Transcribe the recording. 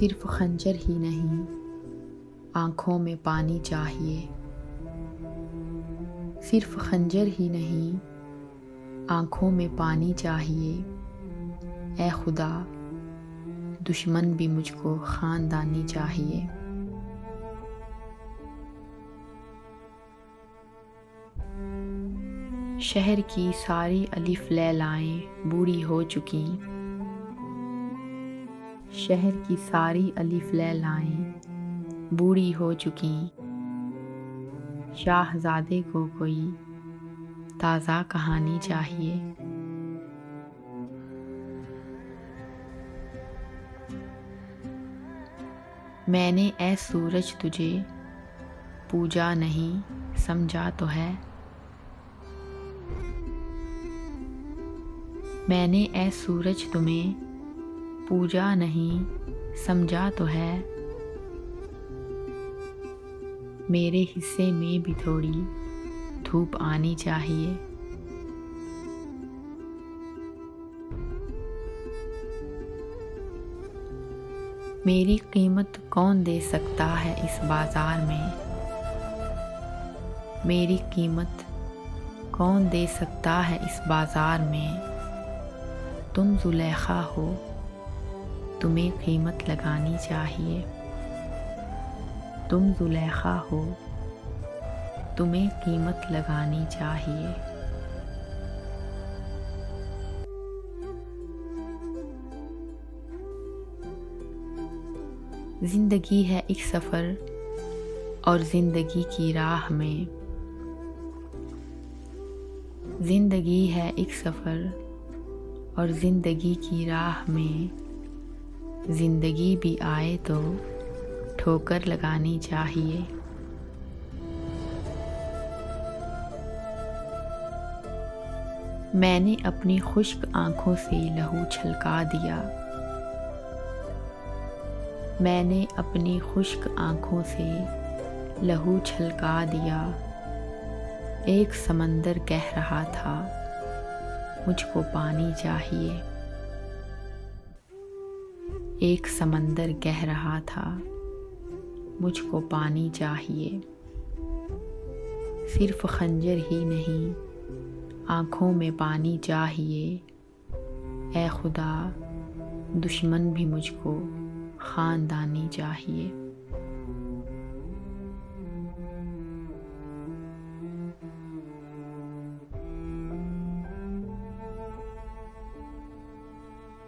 सिर्फ खंजर ही नहीं, आँखों में पानी चाहिए। सिर्फ खंजर ही नहीं, आँखों में पानी चाहिए। ऐ खुदा, दुश्मन भी मुझको खानदानी चाहिए। शहर की सारी अलिफ लैलाएं बूढ़ी हो चुकी। शहर की सारी अलिफ लैलाएं बूढ़ी हो चुकी। शाहजादे को कोई ताज़ा कहानी चाहिए। मैंने ऐ सूरज तुझे पूजा नहीं समझा तो है। मैंने ऐ सूरज तुम्हें पूजा नहीं समझा तो है। मेरे हिस्से में भी थोड़ी धूप आनी चाहिए। मेरी कीमत कौन दे सकता है इस बाजार में। मेरी कीमत कौन दे सकता है इस बाजार में। तुम जुलेखा हो, तुम्हें कीमत लगानी चाहिए। तुम जुलेखा हो, तुम्हें कीमत लगानी चाहिए। जिंदगी है एक सफ़र और जिंदगी की राह में। जिंदगी है एक सफ़र और जिंदगी की राह में। जिंदगी भी आए तो ठोकर लगानी चाहिए। मैंने अपनी खुश्क आँखों से लहू छलका दिया। मैंने अपनी खुश्क आँखों से लहू छलका दिया। एक समंदर कह रहा था मुझको पानी चाहिए। एक समंदर कह रहा था मुझको पानी चाहिए। सिर्फ खंजर ही नहीं, आँखों में पानी चाहिए। ऐ खुदा, दुश्मन भी मुझको खानदानी चाहिए।